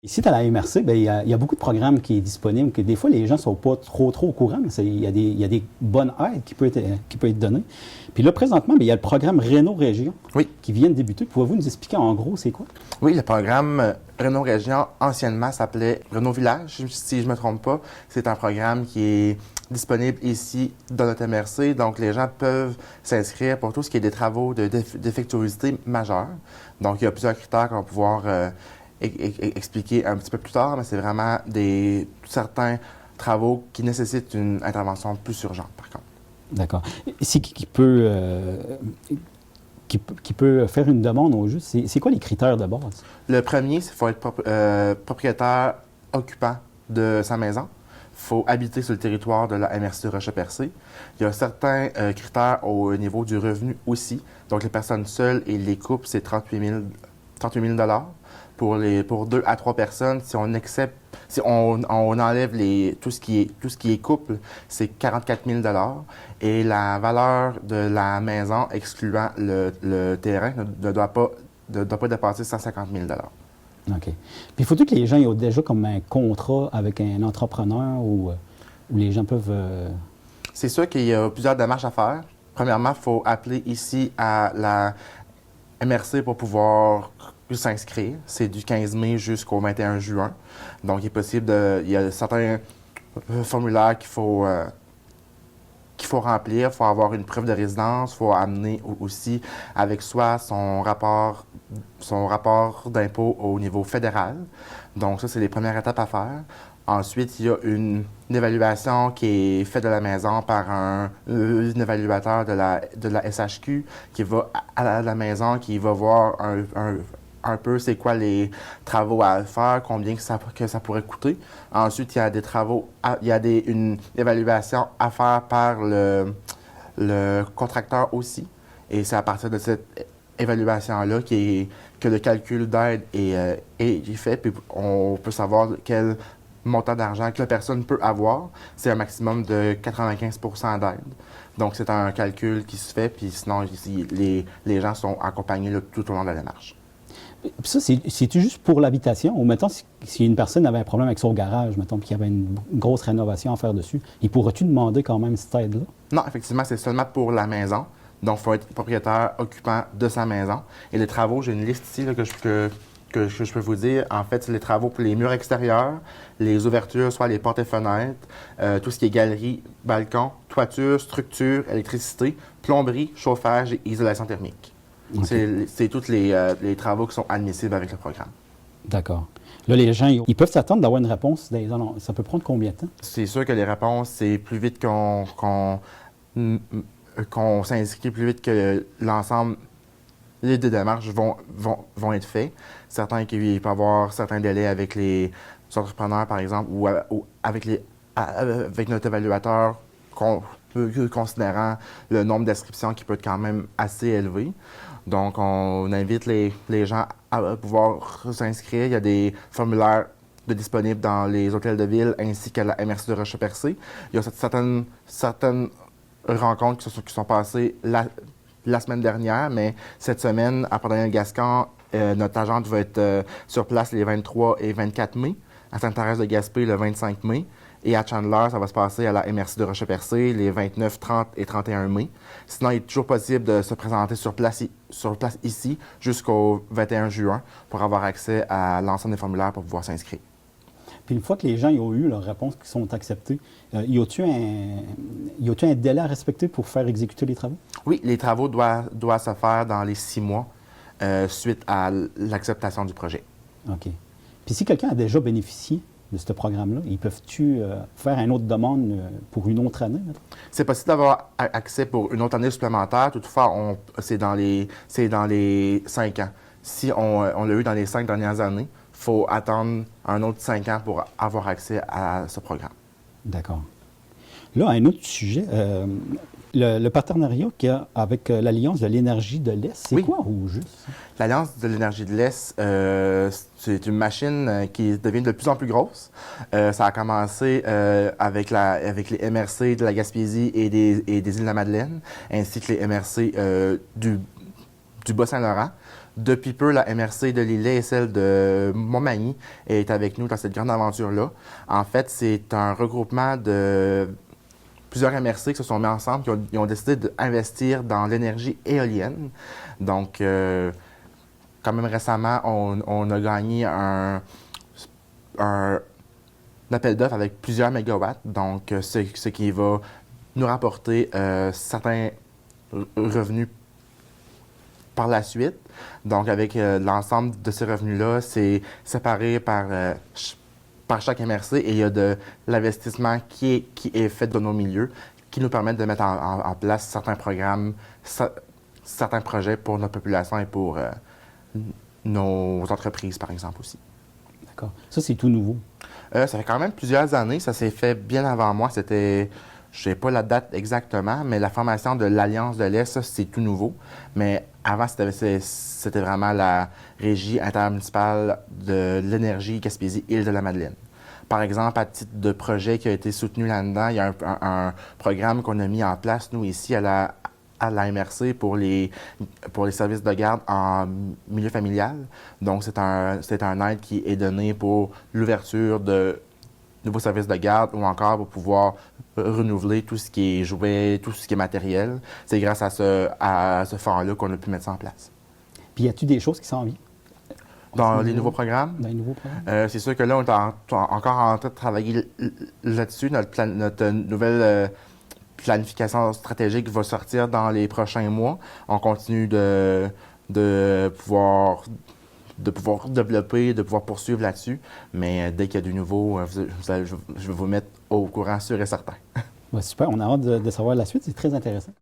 Ici, à la MRC, bien, il y a beaucoup de programmes qui sont disponibles, que des fois, les gens ne sont pas trop au courant, mais il y a des bonnes aides qui peuvent être données. Puis là, présentement, bien, il y a le programme Réno Région Oui. qui vient de débuter. Pouvez-vous nous expliquer en gros c'est quoi? Oui, le programme Réno Région, anciennement, s'appelait Réno Village, si je ne me trompe pas. C'est un programme qui est disponible ici dans notre MRC. Donc, les gens peuvent s'inscrire pour tout ce qui est des travaux de défectuosité majeure. Donc, il y a plusieurs critères qu'on va pouvoir expliquer un petit peu plus tard, mais c'est vraiment certains travaux qui nécessitent une intervention plus urgente, par contre. D'accord. C'est qui peut faire une demande au juste? C'est quoi les critères de base? Le premier, c'est qu'il faut être propriétaire occupant de sa maison. Il faut habiter sur le territoire de la MRC de Rocher-Percé. Il y a certains critères au niveau du revenu aussi. Donc, les personnes seules et les couples, c'est 38 000 Pour 2 à 3 personnes, si on enlève tout ce qui est couple, c'est 44 000 et la valeur de la maison, excluant le terrain, ne doit pas dépasser 150 000 OK. Puis, faut-il que les gens aient déjà comme un contrat avec un entrepreneur où les gens peuvent... C'est sûr qu'il y a plusieurs démarches à faire. Premièrement, il faut appeler ici à la MRC pour pouvoir s'inscrire. C'est du 15 mai jusqu'au 21 juin. Donc, il y a certains formulaires qu'il faut remplir. Il faut avoir une preuve de résidence. Il faut amener aussi avec soi son rapport d'impôt au niveau fédéral. Donc, ça, c'est les premières étapes à faire. Ensuite, il y a une évaluation qui est faite de la maison par un évaluateur de la SHQ qui va à la maison, qui va voir un peu c'est quoi les travaux à faire, combien que ça pourrait coûter. Ensuite, il y a des travaux, une évaluation à faire par le contracteur aussi. Et c'est à partir de cette évaluation-là que le calcul d'aide est fait. Puis on peut savoir quel montant d'argent que la personne peut avoir. C'est un maximum de 95 d'aide. Donc, c'est un calcul qui se fait. Puis sinon, les gens sont accompagnés là, tout au long de la démarche. Puis ça, c'est-tu juste pour l'habitation? Ou mettons, si une personne avait un problème avec son garage, mettons, puis qu'il y avait une grosse rénovation à faire dessus, il pourrait-tu demander quand même cette aide-là? Non, effectivement, c'est seulement pour la maison. Donc, il faut être propriétaire occupant de sa maison. Et les travaux, j'ai une liste ici là, que je peux vous dire. En fait, c'est les travaux pour les murs extérieurs, les ouvertures, soit les portes et fenêtres, tout ce qui est galerie, balcon, toiture, structure, électricité, plomberie, chauffage et isolation thermique. Okay. C'est tous les travaux qui sont admissibles avec le programme. D'accord. Là, les gens, ils peuvent s'attendre d'avoir une réponse. Ça peut prendre combien de temps? C'est sûr que les réponses, c'est plus vite qu'on s'inscrit, plus vite que l'ensemble les deux démarches vont être faites. Certains qu'il peut y avoir certains délais avec les entrepreneurs, par exemple, ou avec notre évaluateur, considérant le nombre d'inscriptions qui peut être quand même assez élevé. Donc, on invite les gens à pouvoir s'inscrire. Il y a des formulaires disponibles dans les hôtels de ville ainsi qu'à la MRC de Rocher-Percé. Il y a certaines rencontres qui sont passées la semaine dernière, mais cette semaine, à Port-Daniel-Gascon, notre agente va être sur place les 23 et 24 mai, à Sainte-Thérèse de Gaspé le 25 mai, et à Chandler, ça va se passer à la MRC de Rocher-Percé les 29, 30 et 31 mai. Sinon, il est toujours possible de se présenter sur place ici jusqu'au 21 juin pour avoir accès à l'ensemble des formulaires pour pouvoir s'inscrire. Puis une fois que les gens ont eu leurs réponses qui sont acceptées, y a-t-il un délai à respecter pour faire exécuter les travaux? Oui, les travaux doivent se faire dans les 6 mois suite à l'acceptation du projet. OK. Puis si quelqu'un a déjà bénéficié de ce programme-là, ils peuvent-tu faire une autre demande pour une autre année? C'est possible d'avoir accès pour une autre année supplémentaire. Toutefois, c'est dans les 5 ans. Si on l'a eu dans les 5 dernières années, il faut attendre un autre 5 ans pour avoir accès à ce programme. D'accord. Là, un autre sujet, le partenariat qu'il y a avec l'Alliance de l'énergie de l'Est, c'est quoi au juste? L'Alliance de l'énergie de l'Est, c'est une machine qui devient de plus en plus grosse. Ça a commencé avec les MRC de la Gaspésie et des Îles de la Madeleine, ainsi que les MRC du Bas-Saint-Laurent. depuis peu, la MRC de Lillet et celle de Montmagny est avec nous dans cette grande aventure-là. En fait, c'est un regroupement de plusieurs MRC qui se sont mis ensemble, qui ont décidé d'investir dans l'énergie éolienne. Donc, quand même récemment, on a gagné un appel d'offres avec plusieurs mégawatts, donc ce qui va nous rapporter certains revenus par la suite. Donc, avec l'ensemble de ces revenus-là, c'est séparé par chaque MRC et il y a de l'investissement qui est fait dans nos milieux qui nous permettent de mettre en place certains programmes, certains projets pour notre population et pour nos entreprises, par exemple, aussi. D'accord. Ça, c'est tout nouveau. Ça fait quand même plusieurs années. Ça s'est fait bien avant moi. C'était, je ne sais pas la date exactement, mais la formation de l'Alliance de l'Est, ça, c'est tout nouveau. Mais avant, c'était vraiment la Régie intermunicipale de l'énergie Gaspésie-Île-de-la-Madeleine. Par exemple, à titre de projet qui a été soutenu là-dedans, il y a un programme qu'on a mis en place, nous, ici, à la MRC pour les services de garde en milieu familial. Donc, c'est un aide qui est donné pour l'ouverture de nouveaux services de garde ou encore pour pouvoir renouveler tout ce qui est jouet, tout ce qui est matériel. C'est grâce à ce fonds-là qu'on a pu mettre ça en place. Puis, y a-t-il des choses qui s'en viennent? Dans les nouveaux programmes? Dans les nouveaux programmes? C'est sûr que là, on est encore en train de travailler là-dessus. Notre nouvelle planification stratégique va sortir dans les prochains mois. On continue de pouvoir développer, de pouvoir poursuivre là-dessus. Mais dès qu'il y a du nouveau, je vais vous mettre au courant sûr et certain. Ouais, super, on a hâte de savoir la suite, c'est très intéressant.